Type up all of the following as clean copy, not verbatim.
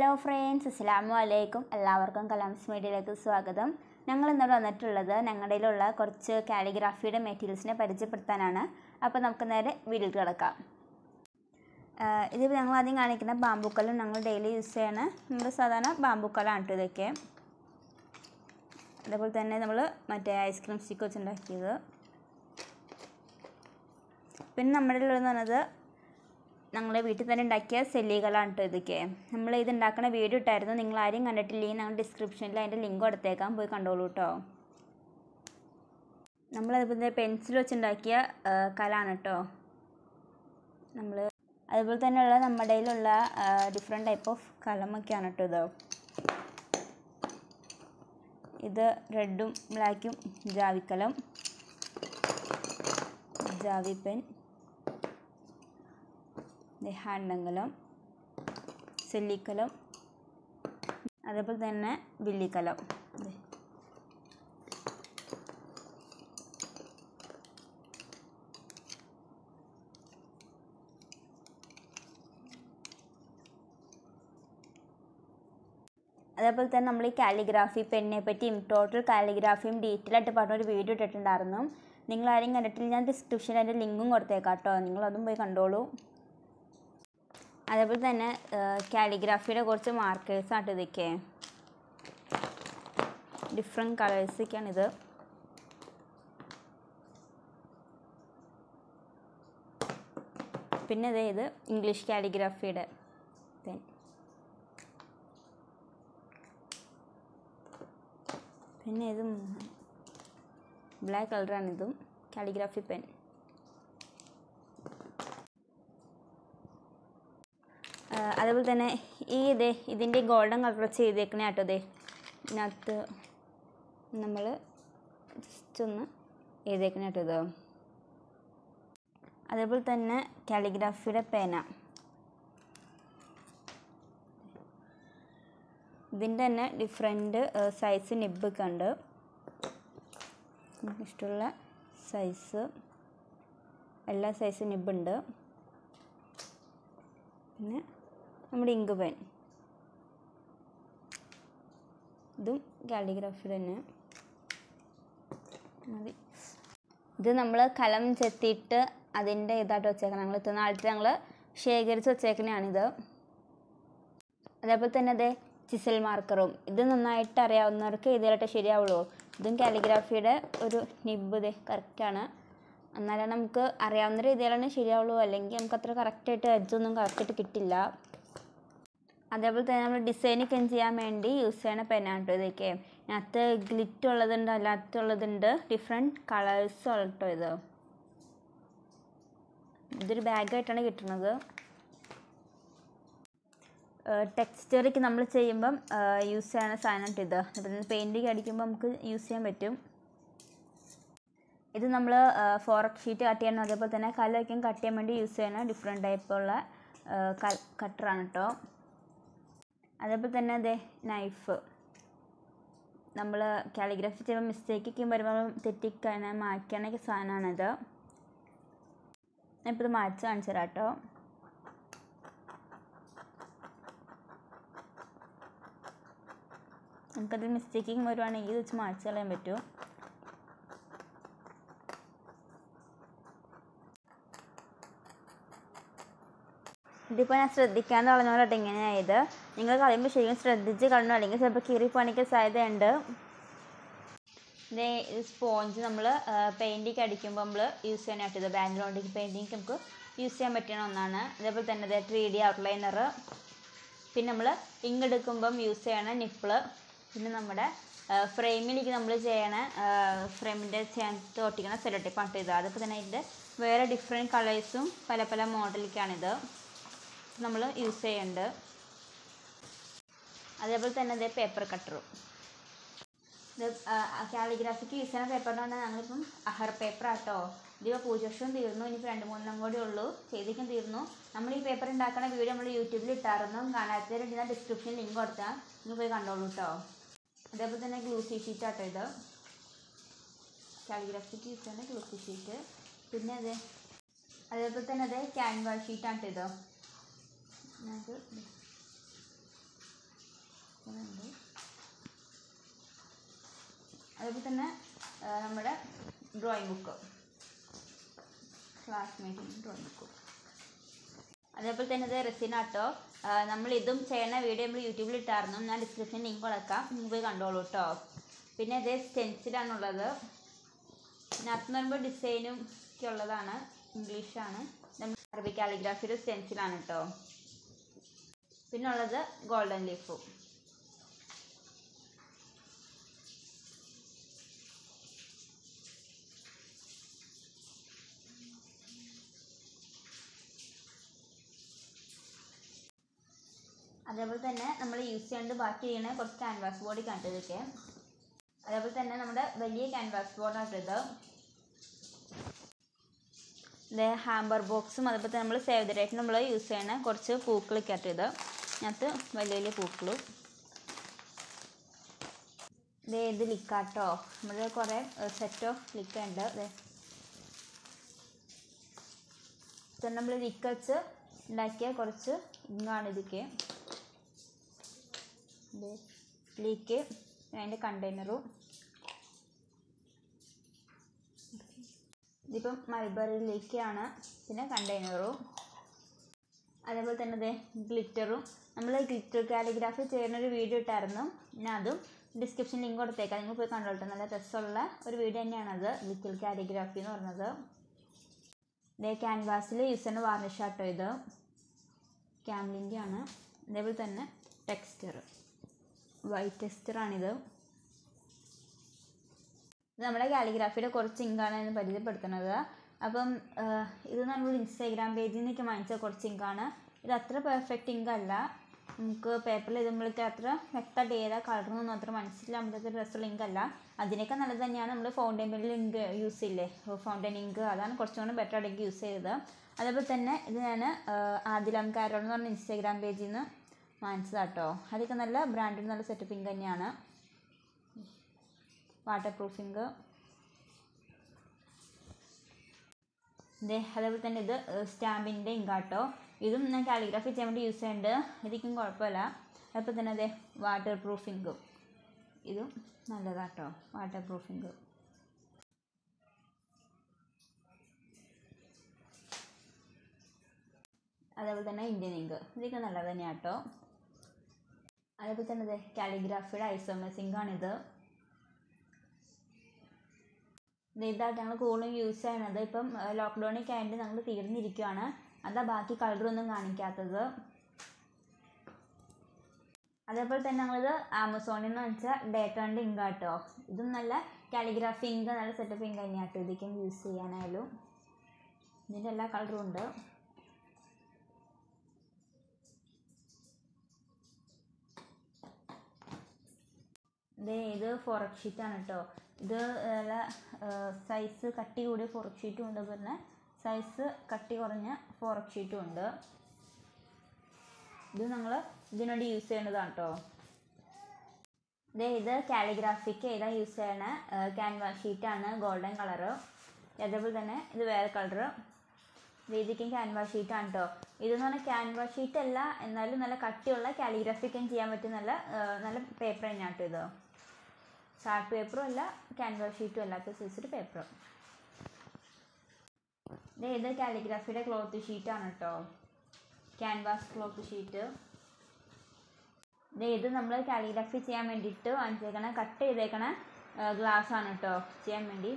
Hello friends, അസ്സലാമു അലൈക്കും. എല്ലാവർക്കും കലാംസ് മീഡിയയിലേക്ക് സ്വാഗതം. ഞങ്ങൾ ഇന്നോട് വന്നിട്ടുള്ളത് ഞങ്ങളുടെ കയ്യിലുള്ള കുറച്ച് കാലിഗ്രാഫിയുടെ മെറ്റീരിയൽസിനെ പരിചയപ്പെടുത്താനാണ്. അപ്പോൾ നമുക്ക് നേരെ വീഡിയോയിൽ കിടക്കാം. ഇതിപ്പോൾ ഞങ്ങൾ ആദ്യം കാണിക്കുന്ന ബാമ്പൂക്കല്ലും ഞങ്ങൾ ഡെയിലി യൂസ് ചെയ്യണ നമ്മുടെ സാധാരണ ബാമ്പൂക്കല്ലാണ് കേട്ടോ ഇതൊക്കെ. അതേപോലെ തന്നെ നമ്മൾ മറ്റേ ഐസ്ക്രീം സ്റ്റിക്ക് വെച്ചുണ്ടാക്കിയത്. പിന്നെ നമ്മുടെ ഉള്ളതെന്ന് പറഞ്ഞത് ഞങ്ങളുടെ വീട്ടിൽ തന്നെ ഉണ്ടാക്കിയ സെല്ലികളാണ് കേട്ടോ ഇതൊക്കെ. നമ്മൾ ഇത് ഉണ്ടാക്കുന്ന വീഡിയോ ഇട്ടായിരുന്നു. നിങ്ങൾ ആരും കണ്ടിട്ടില്ലെങ്കിൽ ഞങ്ങൾ ഡിസ്ക്രിപ്ഷനിൽ അതിൻ്റെ ലിങ്ക് കൊടുത്തേക്കാം, പോയി കണ്ടോളൂ കേട്ടോ. നമ്മളതുപോലെ പെൻസിൽ വെച്ചുണ്ടാക്കിയ കലാണ് കേട്ടോ. അതുപോലെ തന്നെയുള്ള നമ്മുടെ കയ്യിലുള്ള ഡിഫറെൻറ്റ് ടൈപ്പ് ഓഫ് കലമൊക്കെയാണ് കേട്ടോ ഇത് റെഡും ബ്ലാക്കും ജാവിക്കലം, ജാവി പെൻ, ഹാൻഡങ്കലം, സെല്ലിക്കലം, അതേപോലെ തന്നെ വില്ലിക്കലം. അതേപോലെ തന്നെ നമ്മൾ ഈ കാലിഗ്രാഫി പെന്നിനെ പറ്റിയും ടോട്ടൽ കാലിഗ്രാഫിയും ഡീറ്റെയിൽ ആയിട്ട് പറഞ്ഞൊരു വീഡിയോ ഇട്ടിട്ടുണ്ടായിരുന്നു. നിങ്ങളാരും കണ്ടിട്ടില്ല, ഞാൻ ഡിസ്ക്രിപ്ഷനിൽ അതിൻ്റെ ലിങ്കും കൊടുത്തേക്കാം കേട്ടോ, നിങ്ങളതും പോയി കണ്ടോളൂ. അതേപോലെ തന്നെ കാലിഗ്രാഫിയുടെ കുറച്ച് മാർക്കേഴ്സാണ് ഇതൊക്കെ. ഡിഫറെൻറ്റ് കളേഴ്സൊക്കെയാണിത്. പിന്നെ ഇത് ഇംഗ്ലീഷ് കാലിഗ്രാഫിയുടെ പെൻ. പിന്നെ ഇത് ബ്ലാക്ക് കളറാണിതും കാലിഗ്രാഫി പെൻ. അതേപോലെ തന്നെ ഇതിൻ്റെ ഗോൾഡൻ കളർ ചെയ്തേക്കണേ കേട്ടോ. ഇതിനകത്ത് നമ്മൾ ജസ്റ്റ് ഒന്ന് എഴുതേക്കണേ കേട്ടോ ഇത്. അതേപോലെ തന്നെ കാലിഗ്രാഫിയുടെ പേന. ഇതിൻ്റെ തന്നെ ഡിഫറെൻറ്റ് സൈസ് നിബ്ബൊക്കെ ഉണ്ട്. ഇഷ്ടമുള്ള സൈസ് എല്ലാ സൈസ് നിബ്ബുണ്ട്. പിന്നെ നമ്മുടെ ഇങ്ക് പെൻ, ഇതും കാലിഗ്രാഫി തന്നെ മതി. ഇത് നമ്മൾ കലം ചെത്തിയിട്ട് അതിൻ്റെ ഇതായിട്ട് വെച്ചേക്കണം. ഞങ്ങൾ ഇത്ര നാളത്തെ ഞങ്ങൾ ശേഖരിച്ച് വെച്ചേക്കണയാണിത്. അതേപോലെ തന്നെ ചിസൽ മാർക്കറും. ഇത് നന്നായിട്ട് അറിയാവുന്നവർക്ക് എഴുതിയാലേ ശരിയാവുള്ളൂ. ഇതും കാലിഗ്രാഫിയുടെ ഒരു നിബ്ബ് കറക്റ്റാണ്. എന്നാലും നമുക്ക് അറിയാവുന്ന രീതിയിലാണ് ശരിയാവുള്ളൂ, അല്ലെങ്കിൽ നമുക്ക് അത്ര കറക്റ്റായിട്ട് എഡ്ജൊന്നും കറക്റ്റായിട്ട് കിട്ടില്ല. അതേപോലെ തന്നെ നമ്മൾ ഡിസൈനൊക്കെ ചെയ്യാൻ വേണ്ടി യൂസ് ചെയ്യണ പെന്നാണ് കേട്ടോ ഇതൊക്കെ. ഇതിനകത്ത് ഗ്ലിറ്റ് ഉള്ളതുണ്ട്, അല്ലാത്തുള്ളതുണ്ട്, ഡിഫറെൻറ്റ് കളേഴ്സ് കേട്ടോ ഇത്. ഇതൊരു ബാഗായിട്ടാണ് കിട്ടുന്നത്. ടെക്സ്ചറൊക്കെ നമ്മൾ ചെയ്യുമ്പം യൂസ് ചെയ്യുന്ന സാധനം ഇത്. അതുപോലെ പെയിൻറ്റിങ് അടിക്കുമ്പോൾ നമുക്ക് യൂസ് ചെയ്യാൻ പറ്റും. ഇത് നമ്മൾ ഫോറക് ഷീറ്റ് കട്ട് ചെയ്യണം, അതേപോലെ തന്നെ കല്ലൊക്കെ കട്ട് ചെയ്യാൻ വേണ്ടി യൂസ് ചെയ്യുന്ന ഡിഫറെൻറ്റ് ടൈപ്പുള്ള കട്ടറാണ് കേട്ടോ. അതേപോലെ തന്നെ നൈഫ്. നമ്മൾ കാലിഗ്രാഫി ചെയ്യുമ്പോൾ മിസ്റ്റേക്കൊക്കെ വരുമ്പോൾ തെറ്റിക്കാൻ മായ്ക്കാനൊക്കെ സാധനമാണിത്. ഞാനിപ്പോൾ ഇത് മായ്ച്ച് കാണിച്ചു തരാം കേട്ടോ. നമുക്കതിൽ മിസ്റ്റേക്കിങ് വരുവാണെങ്കിൽ ഇത് വെച്ച് മായ്ച്ച് കളയാൻ പറ്റും. ഇതിപ്പോൾ ഞാൻ ശ്രദ്ധിക്കാതെ കളഞ്ഞോളട്ടെ ഇങ്ങനെയായത്. നിങ്ങൾ കളയുമ്പോൾ ശരിക്കും ശ്രദ്ധിച്ച് കളഞ്ഞോ, അല്ലെങ്കിൽ ചിലപ്പോൾ കീറിപ്പോണിക്ക് സാധ്യതയുണ്ട്. ഇത് സ്പോഞ്ച് നമ്മൾ പെയിൻറ്റിങ് അടിക്കുമ്പോൾ നമ്മൾ യൂസ് ചെയ്യാനായിട്ട് ഇത് ബാക്ക്ഗ്രൗണ്ടിൽ പെയിൻറ്റിങ് നമുക്ക് യൂസ് ചെയ്യാൻ പറ്റുന്ന ഒന്നാണ്. അതേപോലെ തന്നെ 3D ഔട്ട്ലൈനർ. പിന്നെ നമ്മൾ ഇങ്ക് എടുക്കുമ്പം യൂസ് ചെയ്യണ നിപ്പിള്. പിന്നെ നമ്മുടെ ഫ്രെയിമിലേക്ക് നമ്മൾ ചെയ്യണ ഫ്രെയിമിൻ്റെ ചേർത്ത് ഒട്ടിക്കണ സെല്ലോ ടേപ്പാണ് ഇത്. അതേപോലെ തന്നെ ഇതിൻ്റെ വേറെ ഡിഫറെൻറ്റ് കളേഴ്സും പല പല മോഡലിലേക്കാണിത് നമ്മൾ യൂസ് ചെയ്യുന്നുണ്ട്. അതേപോലെ തന്നെ പേപ്പർ കട്ടറും. ഇത് കാലിഗ്രാഫിക്ക് യൂസ് ചെയ്യുന്ന പേപ്പറിന് പറഞ്ഞാൽ ഞങ്ങളിപ്പം അഹർ പേപ്പർ ആട്ടോ. ഇതിപ്പോൾ പൂജവർഷം തീർന്നു, ഇനിയിപ്പോൾ 2-3 കൂടെ ഉള്ളൂ, ചെയ്തിക്കും തീർന്നു. നമ്മൾ ഈ പേപ്പർ ഉണ്ടാക്കുന്ന വീഡിയോ നമ്മൾ യൂട്യൂബിൽ ഇട്ടായിരുന്നു. കാണാത്തവരുണ്ടെങ്കിൽ ഡിസ്ക്രിപ്ഷനിൽ ലിങ്ക് കൊടുത്താൽ നിങ്ങൾ പോയി കണ്ടോളൂ കേട്ടോ. അതേപോലെ തന്നെ ഗ്ലൂസി ഷീറ്റ് ആട്ടോ ഇത്. കാലിഗ്രാഫിക്ക് യൂസ് ചെയ്യുന്ന ഗ്ലൂസി ഷീറ്റ്. പിന്നെ അതേപോലെ തന്നെ ക്യാൻവാസ് ഷീറ്റാണ് ഇത്. അതുപോലെ തന്നെ നമ്മുടെ ഡ്രോയിങ് ബുക്ക്, ക്ലാസ്മേറ്റിൻ്റെ ഡ്രോയിങ് ബുക്ക്. അതേപോലെ തന്നെ ഇത് റെസിൻ ആർട്ടോ. നമ്മൾ ഇതും ചെയ്യുന്ന വീഡിയോ നമ്മൾ യൂട്യൂബിൽ ഇട്ടായിരുന്നു, ഞാൻ ഡിസ്ക്രിപ്ഷനിൽ ലിങ്ക് കൊടുക്കാം, നിങ്ങൾ പോയി കണ്ടോളൂ കേട്ടോ. പിന്നെ ഇത് സ്റ്റെൻസിലാണുള്ളത്. ഇതിനകത്ത് പറയുമ്പോൾ ഡിസൈനും ഒക്കെ ഉള്ളതാണ്, ഇംഗ്ലീഷാണ്. അറബിക് കാലിഗ്രാഫിയുടെ സ്റ്റെൻസിലാണ് കേട്ടോ. പിന്നെ ഉള്ളത് ഗോൾഡൻ ലീഫും. അതേപോലെ തന്നെ നമ്മൾ യൂസ് ചെയ്യാണ്ട് ബാക്കി ചെയ്യുന്ന കുറച്ച് ക്യാൻവാസ് ബോർഡ് കണ്ടതൊക്കെ. അതേപോലെ തന്നെ നമ്മുടെ വലിയ ക്യാൻവാസ് ബോർഡാണ് ഇത്. ഹാമ്പർ ബോക്സും അതേപോലെ തന്നെ നമ്മൾ സേവ് ദ ഡേറ്റ് നമ്മൾ യൂസ് ചെയ്യണ കുറച്ച് പൂക്കളൊക്കെ ആട്ടത്. അതിനകത്ത് വലിയ വലിയ പൂക്കളും. ഇത് ലിക്കാട്ടോ, നമ്മുടെ കുറേ സെറ്റ് ഓഫ് ലിക്ക ഉണ്ട്. നമ്മൾ ലിക്ക വെച്ച് ഉണ്ടാക്കിയ കുറച്ച് ഇങ്ങാണ് ഇതൊക്കെ. ലീക്ക് അതിൻ്റെ കണ്ടെയ്നറും. ഇതിപ്പം മൾബറിയിലേക്കാണ്. പിന്നെ കണ്ടെയ്നറും അതേപോലെ തന്നെ ഇതേ ഗ്ലിറ്ററും. നമ്മൾ ഗ്ലിറ്റർ കാലിഗ്രാഫി ചെയ്യുന്നൊരു വീഡിയോ ഇട്ടായിരുന്നു, ഞാൻ അതും ഡിസ്ക്രിപ്ഷൻ ലിങ്ക് കൊടുത്തേക്കാം, നിങ്ങൾ പോയി കണ്ടോട്ടെ. നല്ല രസമുള്ള ഒരു വീഡിയോ തന്നെയാണത്, ഗ്ലിറ്റർ കാലിഗ്രാഫി എന്ന് പറഞ്ഞത്. ഇതേ ക്യാൻവാസിൽ യൂസ് ചെയ്യുന്ന വാർണിഷാട്ടോ ഇത്, ക്യാംലിൻ്റെ ആണ്. അതേപോലെ തന്നെ ടെക്സ്ചർ, വൈറ്റ് ടെക്സ്ചറാണിത്. ഇത് നമ്മുടെ കാലിഗ്രാഫിയുടെ കുറച്ച് ഇങ്കാണ് എന്ന് പരിചയപ്പെടുത്തുന്നത്. അപ്പം ഇത് നമ്മൾ ഇൻസ്റ്റാഗ്രാം പേജിൽ നിന്നൊക്കെ വാങ്ങിച്ച കുറച്ച് ഇങ്കാണ്. ഇത് അത്ര പെർഫെക്റ്റ് ഇങ്കല്ല, നമുക്ക് പേപ്പറിൽ എഴുതുമ്പോഴേക്കും അത്ര വ്യക്തമായിട്ട് ഏതാ കളറൊന്നും അത്ര മനസ്സിലാകുമ്പോഴത്തെ ഡ്രസ്സുള്ള ഇങ്കല്ല. അതിനൊക്കെ നല്ലത് തന്നെയാണ് നമ്മൾ ഫൗണ്ടൻ പെന്നിൽ ഇങ്ക് യൂസ് ചെയ്യില്ലേ, ഫൗണ്ടൻ ഇങ്ക്, അതാണ് കുറച്ചും കൂടി ബെറ്റർ ആയിട്ട് യൂസ് ചെയ്തത്. അതേപോലെ തന്നെ ഇത് ഞാൻ ആദിലം കാരോൾ എന്ന് പറഞ്ഞ ഇൻസ്റ്റാഗ്രാം പേജിൽ നിന്ന് വാങ്ങിച്ചതാട്ടോ. അതൊക്കെ നല്ല ബ്രാൻഡിൽ നല്ല സെറ്റപ്പ് ഇങ്ക് തന്നെയാണ്, വാട്ടർ പ്രൂഫിങ്. അതേപോലെ തന്നെ ഇത് സ്റ്റാമ്പിൻ്റെ ഇങ്കാട്ടോ. ഇതും ഞാൻ കാലിഗ്രാഫി ചെയ്യാൻ വേണ്ടി യൂസ് ചെയ്യുന്നുണ്ട്, ഇതിക്കും കുഴപ്പമില്ല. അതേപോലെ തന്നെ അതെ വാട്ടർ പ്രൂഫിങ്ങും, ഇതും നല്ലതാട്ടോ, വാട്ടർ പ്രൂഫിങ്. അതേപോലെ തന്നെ ഇന്ത്യൻ ഇങ്ക്, ഇതൊക്കെ നല്ലത് തന്നെയാണ് കേട്ടോ. അതേപോലെ തന്നെ അതെ കാലിഗ്രാഫിയുടെ ഐസോമേഴ്സ് ഇങ്കാണിത്. ഇതായിട്ട് ഞങ്ങൾ കൂടുതലും യൂസ് ചെയ്യണത്. ഇപ്പം ലോക്ക്ഡൗണൊക്കെ ആയിട്ട് ഞങ്ങൾ തീർന്നിരിക്കുകയാണ്, അതാ ബാക്കി കളറൊന്നും കാണിക്കാത്തത്. അതേപോലെ തന്നെ ഞങ്ങളിത് ആമസോണിൽ നിന്ന് വെച്ചാൽ ഡേറ്റോൻ്റെ ഇങ്കാട്ടോ. ഇതും നല്ല കാലിഗ്രാഫി ഇങ്ക്, നല്ല സെറ്റപ്പ് ഇങ്ക് തന്നെയാട്ടോ. ഇതൊക്കെയും യൂസ് ചെയ്യാനായാലും ഇതിൻ്റെ എല്ലാ കളറും ഉണ്ട്. ഇത് ഫോറക് ഷീറ്റാണ് കേട്ടോ. ഇത് നല്ല സൈസ് കട്ടി കൂടിയ ഫോറക് ഷീറ്റും ഉണ്ട്, പിന്നെ സൈസ് കട്ടി കുറഞ്ഞ ഫോറക് ഷീറ്റും ഉണ്ട്. ഇത് ഞങ്ങൾ ഇതിനുവേണ്ടി യൂസ് ചെയ്യേണ്ടതാണ് കേട്ടോ. ഇത് കാലിഗ്രാഫിക്ക് ഏതാ യൂസ് ചെയ്യണ ക്യാൻവാസ് ഷീറ്റാണ്, ഗോൾഡൻ കളറ്. അതേപോലെ തന്നെ ഇത് വേറെ കളറ്. ഇതിക്കും ക്യാൻവാസ് ഷീറ്റാണ് കേട്ടോ. ഇതെന്ന് പറഞ്ഞാൽ ക്യാൻവാസ് ഷീറ്റ് അല്ല, എന്നാലും നല്ല കട്ടിയുള്ള കാലിഗ്രാഫിക്കും ചെയ്യാൻ പറ്റിയ നല്ല പേപ്പർ തന്നെയാണ് കേട്ടോ. ഇത് ചാർട്ട് പേപ്പറും അല്ല, ക്യാൻവാസ് ഷീറ്റും അല്ലാത്ത സൈസിൽ പേപ്പർ. ഇത് കാലിഗ്രാഫിയുടെ ക്ലോത്ത് ഷീറ്റാണ് കേട്ടോ, ക്യാൻവാസ് ക്ലോത്ത് ഷീറ്റ്. ഇത് നമ്മൾ കാലിഗ്രാഫി ചെയ്യാൻ വേണ്ടിയിട്ട് വാങ്ങിച്ചേക്കണ കട്ട് ചെയ്തേക്കണ ഗ്ലാസ് ആണ് കേട്ടോ, ചെയ്യാൻ വേണ്ടി.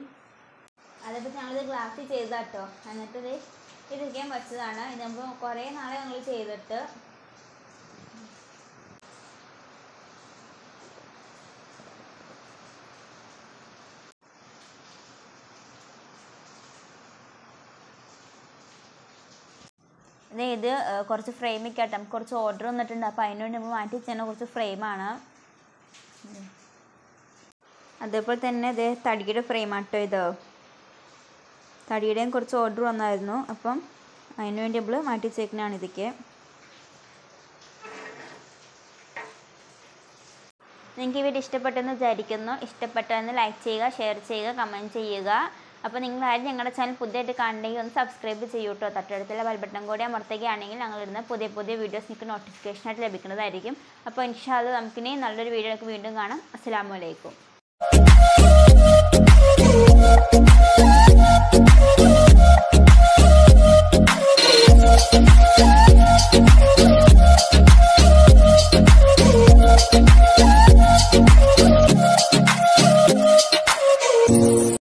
അതേപോലെ ഞങ്ങളിത് ഗ്ലാസ്സിൽ ചെയ്താട്ടോ. എന്നിട്ട് ഇതൊക്കെയും വെച്ചതാണ്. ഇത് നമ്മൾ കുറേ നാളെ ഞങ്ങൾ ചെയ്തിട്ട്. ഇത് കുറച്ച് ഫ്രെയിമൊക്കെ ആയിട്ട് നമുക്ക് കുറച്ച് ഓർഡർ വന്നിട്ടുണ്ട്, അപ്പോൾ അതിനുവേണ്ടി നമ്മൾ മാറ്റി വെച്ചാൽ കുറച്ച് ഫ്രെയിമാണ്. അതേപോലെ തന്നെ ഇത് തടിയുടെ ഫ്രെയിമാട്ടോ. ഇത് തടിയുടെയും കുറച്ച് ഓർഡർ വന്നായിരുന്നു, അപ്പം അതിനുവേണ്ടി നമ്മൾ മാറ്റി വെച്ചേക്കുന്നതാണ് ഇതൊക്കെ. നിങ്ങൾക്ക് ഈ വീഡിയോ ഇഷ്ടപ്പെട്ടെന്ന് വിചാരിക്കുന്നു. ഇഷ്ടപ്പെട്ടെന്ന് ലൈക്ക് ചെയ്യുക, ഷെയർ ചെയ്യുക, കമൻറ്റ് ചെയ്യുക. അപ്പോൾ നിങ്ങളാരും ഞങ്ങളുടെ ചാനൽ പുതിയതായിട്ട് കാണണമെങ്കിൽ ഒന്ന് സബ്സ്ക്രൈബ് ചെയ്യൂ കേട്ടോ. തൊട്ടടുത്തുള്ള ബെൽ ബട്ടൺ കൂടി അമർത്തുകയാണെങ്കിൽ ഞങ്ങളിടുന്ന പുതിയ പുതിയ വീഡിയോസ് നിങ്ങൾക്ക് നോട്ടിഫിക്കേഷനായിട്ട് ലഭിക്കുന്നതായിരിക്കും. അപ്പോൾ ഇൻഷാ അല്ലാഹ് നമുക്കിനി നല്ലൊരു വീഡിയോ വീണ്ടും കാണാം. അസ്സലാമു അലൈക്കും.